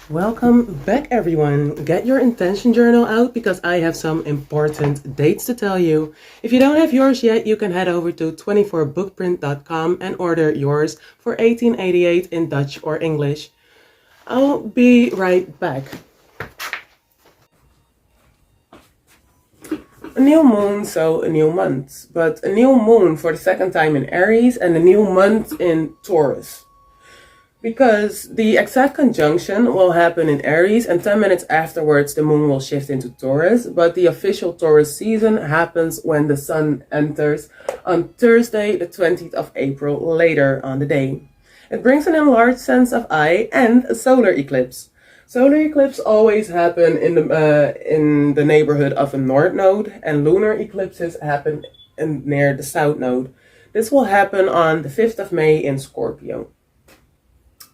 Welcome back, everyone. Get your intention journal out because I have some important dates to tell you. If you don't have yours yet, you can head over to 24bookprint.com and order yours for 1888 in Dutch or English. I'll be right back. A new moon, so a new month. But a new moon for the second time in Aries and a new month in Taurus. Because the exact conjunction will happen in Aries and 10 minutes afterwards the moon will shift into Taurus, but the official Taurus season happens when the sun enters on Thursday the 20th of April later on the day. It brings an enlarged sense of eye and a solar eclipse. Solar eclipses always happen in the neighborhood of a north node, and lunar eclipses happen near the south node. This will happen on the 5th of May in Scorpio.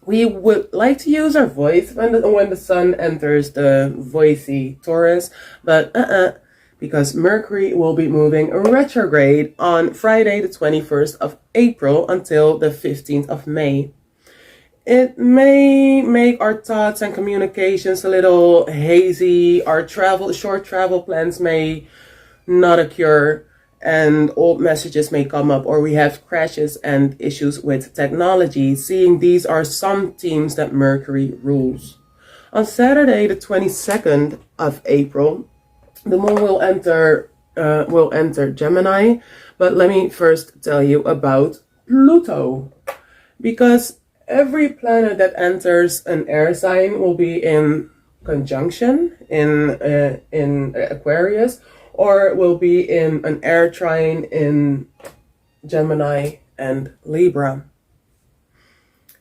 We would like to use our voice when the sun enters the voicey Taurus, but because Mercury will be moving retrograde on Friday the 21st of April until the 15th of May. It may make our thoughts and communications a little hazy. Our short travel plans may not occur, and old messages may come up, or we have crashes and issues with technology, seeing these are some themes that Mercury rules. On Saturday, the 22nd of April, the moon will enter Gemini, but let me first tell you about Pluto, because every planet that enters an air sign will be in conjunction in Aquarius, or will be in an air trine in Gemini and Libra.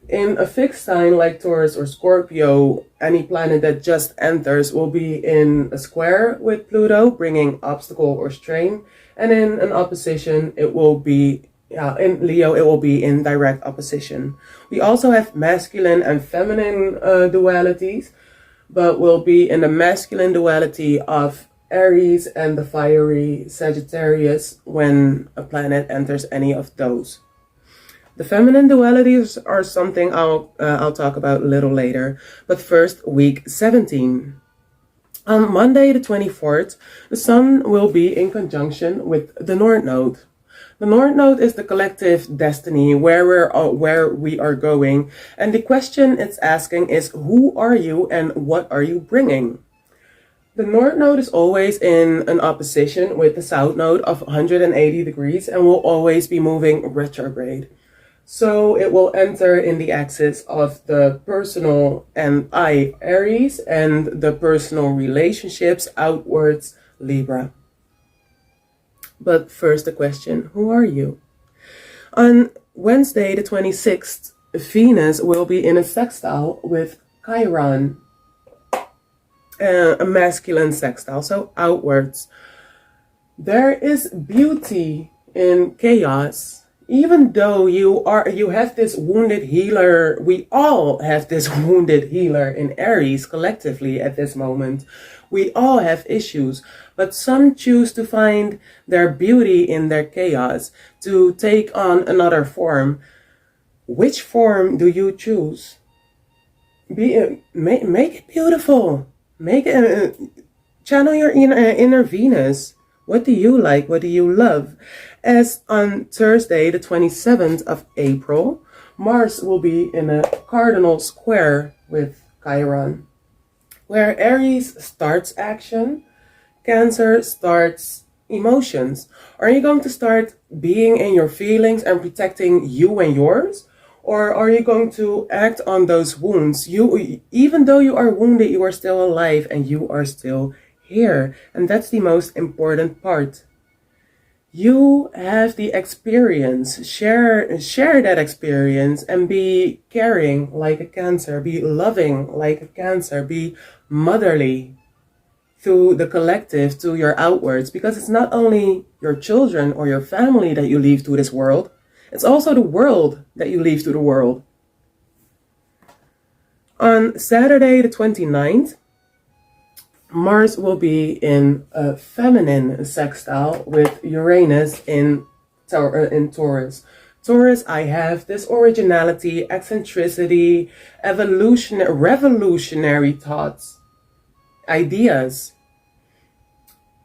In a fixed sign like Taurus or Scorpio, any planet that just enters will be in a square with Pluto, bringing obstacle or strain. And in an opposition, it will be, in Leo, it will be in direct opposition. We also have masculine and feminine dualities, but will be in the masculine duality of Aries and the fiery Sagittarius when a planet enters any of those. The feminine dualities are something I'll talk about a little later, but first, week 17. On Monday the 24th, the sun will be in conjunction with the North Node. The North Node is the collective destiny, where we are going, and the question it's asking is, who are you and what are you bringing? The North Node is always in an opposition with the South Node of 180 degrees and will always be moving retrograde. So it will enter in the axis of the personal and I, Aries, and the personal relationships outwards, Libra. But first the question, who are you? On Wednesday the 26th, Venus will be in a sextile with Chiron, a masculine sextile, so outwards. There is beauty in chaos. Even though you have this wounded healer, we all have this wounded healer in Aries collectively at this moment. We all have issues, but some choose to find their beauty in their chaos, to take on another form. Which form do you choose? Make it beautiful. Channel your inner Venus. What do you like? What do you love? As on Thursday, the 27th of April, Mars will be in a cardinal square with Chiron. Where Aries starts action, Cancer starts emotions. Are you going to start being in your feelings and protecting you and yours? Or are you going to act on those wounds? Even though you are wounded, you are still alive and you are still here. And that's the most important part. You have the experience. Share that experience and be caring like a Cancer. Be loving like a Cancer. Be motherly to the collective, to your outwards. Because it's not only your children or your family that you leave to this world. It's also the world that you leave to the world. On Saturday the 29th, Mars will be in a feminine sextile with Uranus in Taurus. Taurus, I have this originality, eccentricity, revolutionary thoughts, ideas.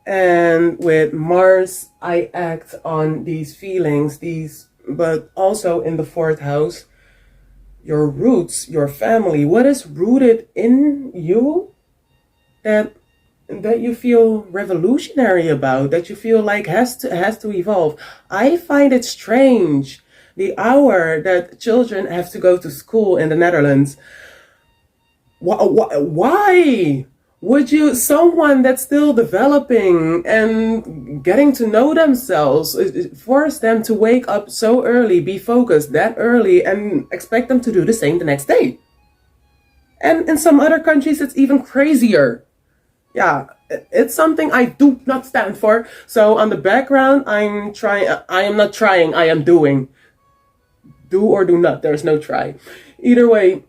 And with Mars, I act on these feelings, but also in the fourth house, your roots, your family, what is rooted in you that you feel revolutionary about, that you feel like has to evolve. I find it strange the hour that children have to go to school in the Netherlands. Why would you, someone that's still developing and getting to know themselves, force them to wake up so early, be focused that early, and expect them to do the same the next day? And in some other countries, it's even crazier. Yeah, it's something I do not stand for. So on the background, I am not trying, I am doing. Do or do not, there's no try. Either way,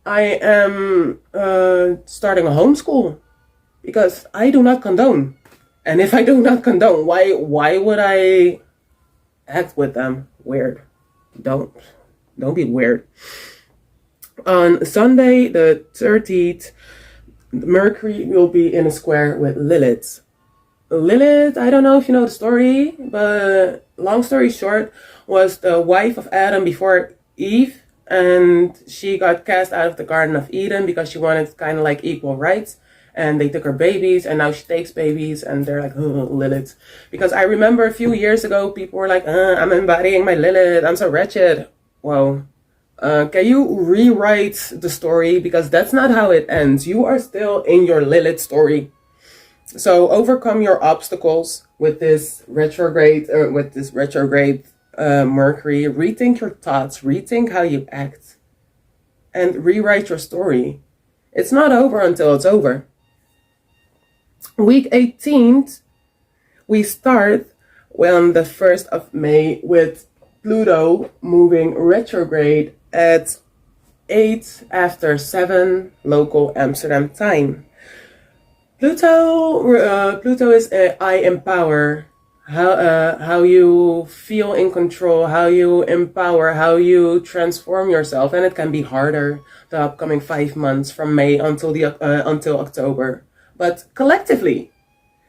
I am starting a homeschool because I do not condone. And if I do not condone, why would I act with them? Weird. Don't be weird. On Sunday, the 13th, Mercury will be in a square with Lilith. Lilith, I don't know if you know the story, but long story short, was the wife of Adam before Eve, and she got cast out of the Garden of Eden because she wanted kind of like equal rights, and they took her babies, and now she takes babies, and they're like, oh, Lilith. Because I remember a few years ago, people were like, I'm embodying my Lilith, I'm so wretched. Well, can you rewrite the story? Because that's not how it ends. You are still in your Lilith story. So overcome your obstacles with this retrograde Mercury. Rethink your thoughts, rethink how you act, and rewrite your story. It's not over until it's over. Week 18th, we start on the 1st of May with Pluto moving retrograde at 8:07 local Amsterdam time. Pluto is I empower, how you feel in control, how you empower, how you transform yourself, and it can be harder the upcoming 5 months from May until October. But collectively,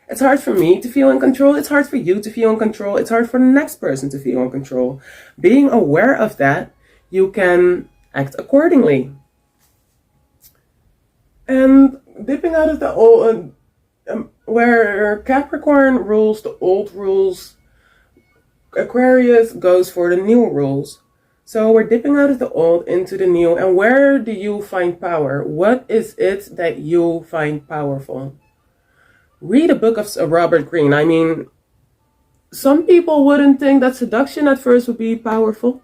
it's hard for me to feel in control. It's hard for you to feel in control. It's hard for the next person to feel in control. Being aware of that, you can act accordingly. And dipping out of the old, where Capricorn rules the old rules, Aquarius goes for the new rules. So we're dipping out of the old into the new. And where do you find power? What is it that you find powerful? Read a book of Robert Greene. I mean, some people wouldn't think that seduction at first would be powerful.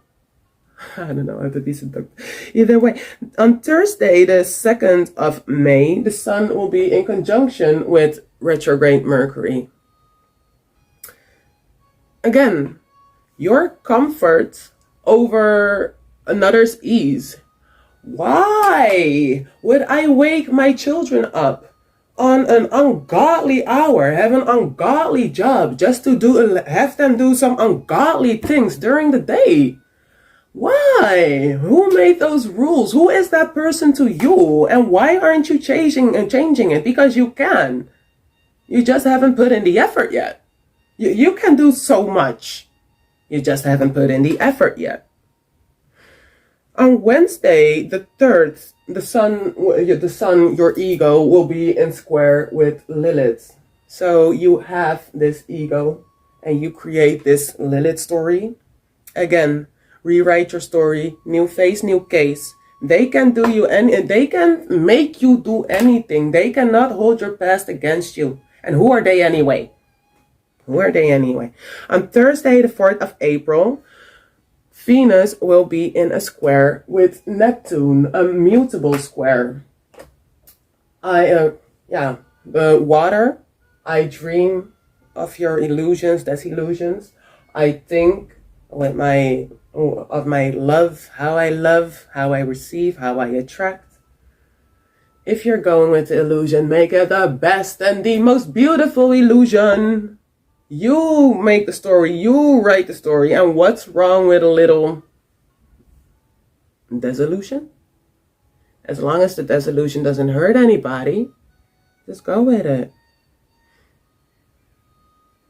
I don't know how to be seductive. Either way, on Thursday, the 2nd of May, the Sun will be in conjunction with retrograde Mercury. Again, your comfort over another's ease. Why would I wake my children up on an ungodly hour, have an ungodly job, just to have them do some ungodly things during the day? Why? Who made those rules? Who is that person to you? And why aren't you changing it? Because you can. You just haven't put in the effort yet. You can do so much. You just haven't put in the effort yet. On Wednesday, the 3rd, the sun, your ego, will be in square with Lilith. So you have this ego and you create this Lilith story. Again, rewrite your story, new face, new case. They can do you they can make you do anything. They cannot hold your past against you. And who are they anyway? On Thursday, the 4th of April, Venus will be in a square with Neptune, a mutable square. Water. I dream of your illusions, desillusions. I think with my love, how I receive, how I attract. If you're going with the illusion, make it the best and the most beautiful illusion. You make the story, you write the story, and what's wrong with a little dissolution? As long as the dissolution doesn't hurt anybody, just go with it.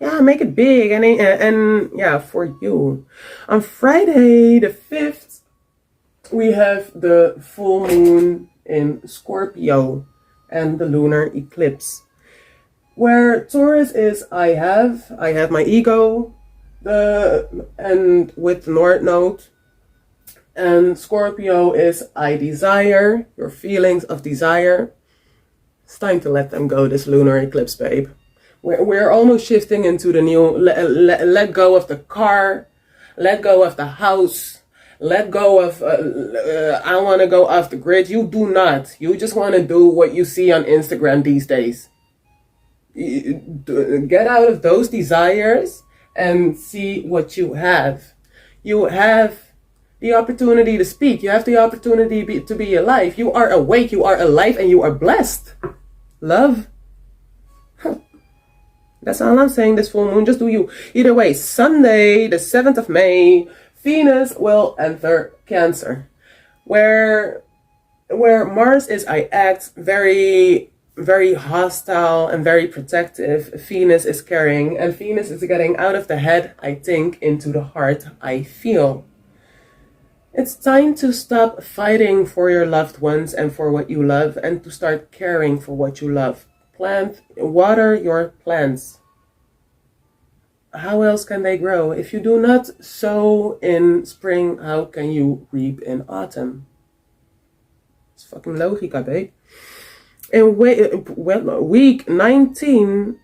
Yeah, make it big and yeah, for you. On Friday the 5th, we have the full moon in Scorpio and the lunar eclipse. Where Taurus is I have my ego, and with the North Node, and Scorpio is I desire, your feelings of desire. It's time to let them go, this lunar eclipse, babe. We're almost shifting into the new, let go of the car, let go of the house, let go of, I want to go off the grid. You do not. You just want to do what you see on Instagram these days. Get out of those desires and see what you have. You have the opportunity to speak. You have the opportunity to be alive. You are awake, you are alive, and you are blessed. Love. That's all I'm saying this full moon. Just do you. Either way, Sunday, the 7th of May, Venus will enter Cancer. Where Mars is I act, very, very hostile and very protective. Venus is carrying, and Venus is getting out of the head, I think, into the heart, I feel. It's time to stop fighting for your loved ones and for what you love, and to start caring for what you love. Water your plants. How else can they grow? If you do not sow in spring, how can you reap in autumn? It's fucking logica, babe. In week 19,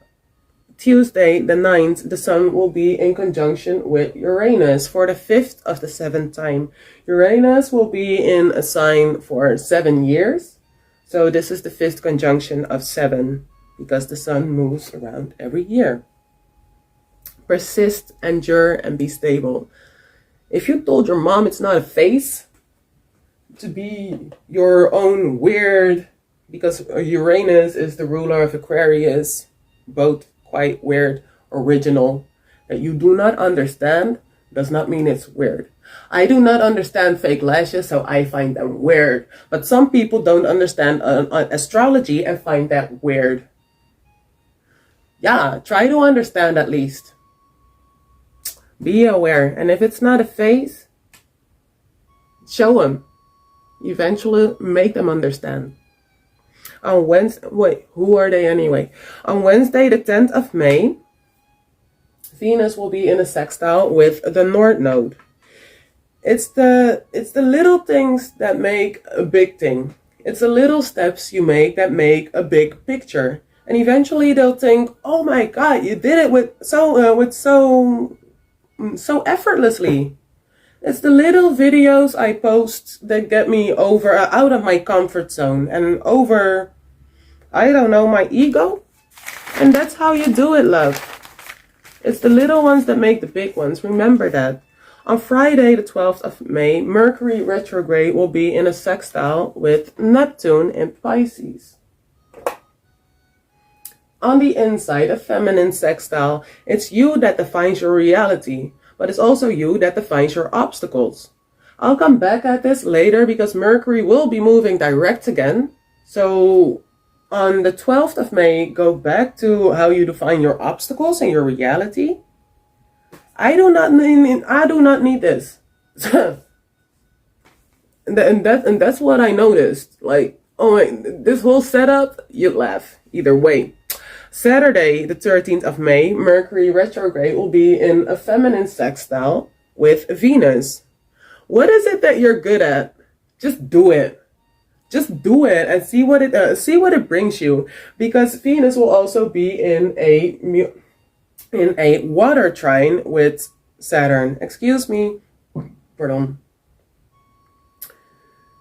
Tuesday the 9th, the sun will be in conjunction with Uranus for the 5th of the 7th time. Uranus will be in a sign for 7 years. So this is the 5th conjunction of 7, because the sun moves around every year. Persist, endure, and be stable. If you told your mom it's not a phase to be your own weird, because Uranus is the ruler of Aquarius, both quite weird, original, that you do not understand, does not mean it's weird. I do not understand fake lashes, so I find them weird. But some people don't understand astrology and find that weird. Yeah, try to understand at least. Be aware. And if it's not a phase, show them. Eventually make them understand. On Wednesday, who are they anyway? On Wednesday, the 10th of May, Venus will be in a sextile with the North Node. It's the little things that make a big thing. It's the little steps you make that make a big picture. And eventually they'll think, "Oh my God, you did it with so effortlessly." It's the little videos I post that get me out of my comfort zone and over, I don't know, my ego. And that's how you do it, love. It's the little ones that make the big ones. Remember that. On Friday, the 12th of May, Mercury retrograde will be in a sextile with Neptune in Pisces. On the inside, a feminine sextile, it's you that defines your reality, but it's also you that defines your obstacles. I'll come back at this later because Mercury will be moving direct again. So on the 12th of May, go back to how you define your obstacles and your reality. I do not need this. and that's what I noticed. Like, oh my, this whole setup, you'd laugh. Either way. Saturday, the 13th of May, Mercury retrograde will be in a feminine sextile with Venus. What is it that you're good at? Just do it. Just do it and see what it brings you. Because Venus will also be in a water trine with Saturn. Excuse me. Pardon.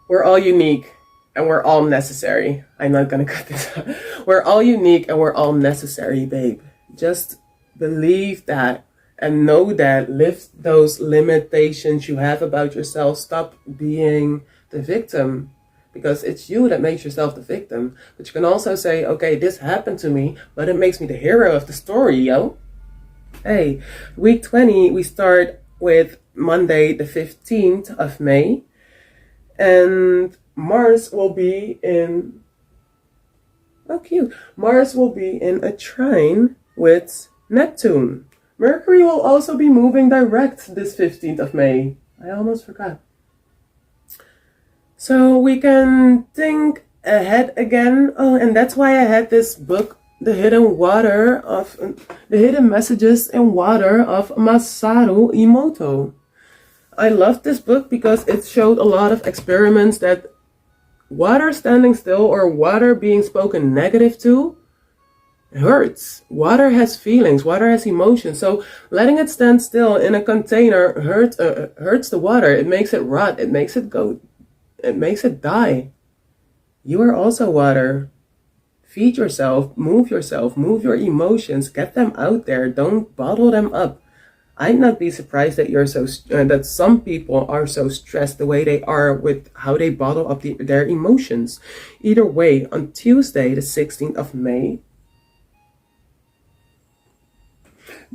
We're all unique. And we're all necessary. I'm not gonna cut this out. We're all unique and we're all necessary, babe. Just believe that and know that. Lift those limitations you have about yourself. Stop being the victim. Because it's you that makes yourself the victim. But you can also say, okay, this happened to me, but it makes me the hero of the story, yo. Hey, week 20, we start with Monday, the 15th of May. And Mars will be in, oh cute, Mars will be in a trine with Neptune. Mercury will also be moving direct this 15th of May. I almost forgot. So we can think ahead again. Oh, and that's why I had this book, The Hidden Messages in Water of Masaru Emoto. I loved this book because it showed a lot of experiments that water standing still or water being spoken negative to hurts. Water has feelings, water has emotions. So letting it stand still in a container hurts the water. It makes it rot. It makes it go. It makes it die. You are also water. Feed yourself, move your emotions, get them out there. Don't bottle them up. I'd not be surprised that that some people are so stressed the way they are with how they bottle up their emotions. Either way, on Tuesday, the 16th of May,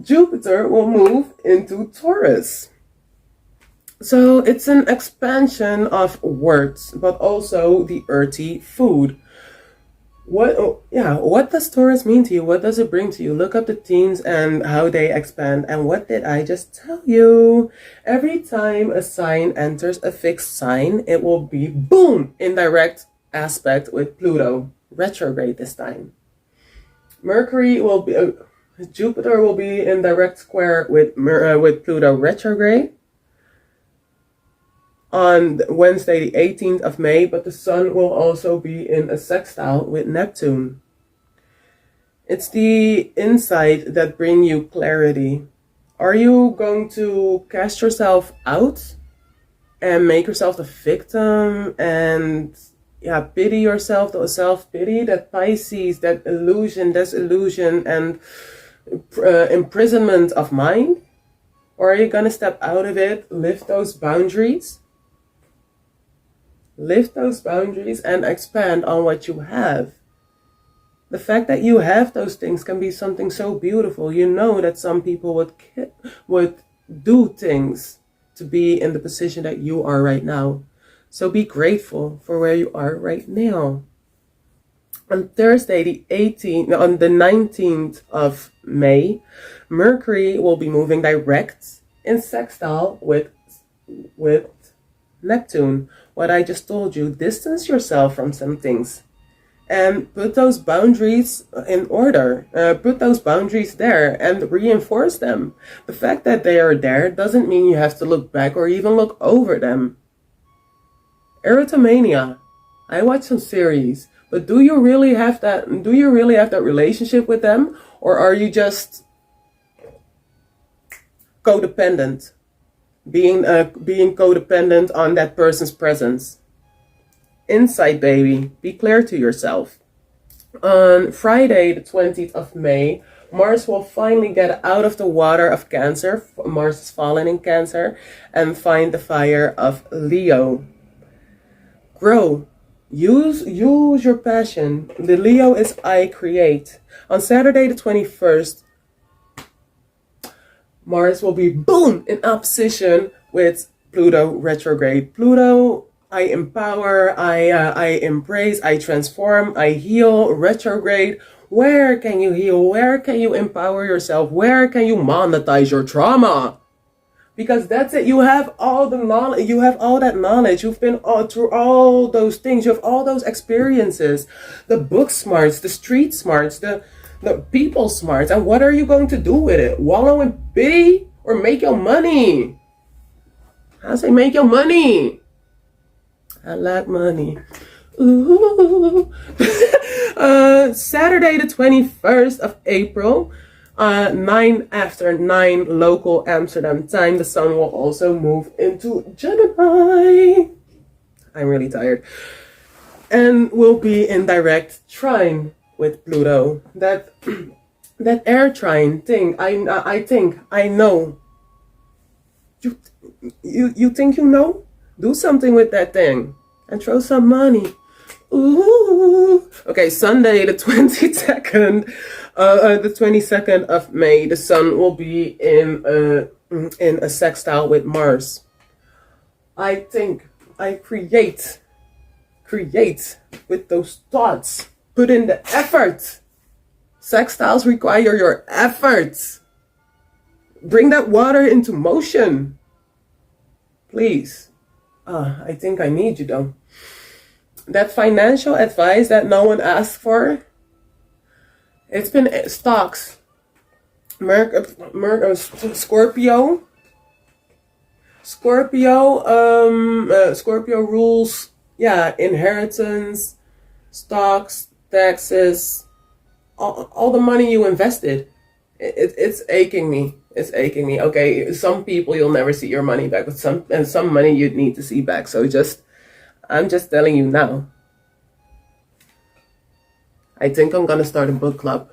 Jupiter will move into Taurus. So it's an expansion of words, but also the earthy food. What does Taurus mean to you? What does it bring to you? Look up the themes and how they expand. And what did I just tell you? Every time a sign enters a fixed sign, it will be boom in direct aspect with Pluto retrograde this time. Jupiter will be in direct square with Pluto retrograde on Wednesday the 18th of May, but the Sun will also be in a sextile with Neptune. It's the insight that bring you clarity. Are you going to cast yourself out and make yourself the victim and pity yourself, the self-pity, that Pisces, that disillusion and imprisonment of mind? Or are you going to step out of it, lift those boundaries and expand on what you have? The fact that you have those things can be something so beautiful. You know that some people would do things to be in the position that you are right now. So be grateful for where you are right now. On Thursday, on the 19th of May, Mercury will be moving direct in sextile with Neptune. What I just told you, distance yourself from some things and put those boundaries in order. Put those boundaries there and reinforce them. The fact that they are there doesn't mean you have to look back or even look over them. Erotomania. I watch some series, but do you really have that relationship with them, or are you just codependent? Being codependent on that person's presence. Insight, baby. Be clear to yourself. On Friday, the 20th of May, Mars will finally get out of the water of Cancer. Mars is fallen in Cancer and find the fire of Leo. Grow. Use your passion. The Leo is I create. On Saturday, the 21st, Mars will be boom in opposition with Pluto retrograde. Pluto, I empower, I embrace, I transform, I heal. Retrograde, where can you heal? Where can you empower yourself? Where can you monetize your trauma? Because that's it. You have all the knowledge. You have all that knowledge. You've been through all those things. You have all those experiences. The book smarts, the street smarts, the people smarts. And what are you going to do with it? Wallow in pity or make your money? I say make your money. I like money. Ooh. Saturday the 21st of April, 9 after 9 local Amsterdam time, the Sun will also move into Gemini. I'm really tired. And will be in direct trine with Pluto. That air trine thing, I know. You think you know? Do something with that thing and throw some money. Ooh, Okay, Sunday the 22nd, the 22nd of May, the sun will be in a sextile with Mars. I think, I create with those thoughts. Put in the effort. Sextiles require your efforts. Bring that water into motion. Please. I think I need you though. That financial advice that no one asked for, it's been stocks. Scorpio. Scorpio rules, yeah, inheritance, stocks, taxes, all the money you invested. It's aching me. It's aching me. Okay, some people you'll never see your money back, but some money you'd need to see back. So I'm just telling you now. I think I'm gonna start a book club.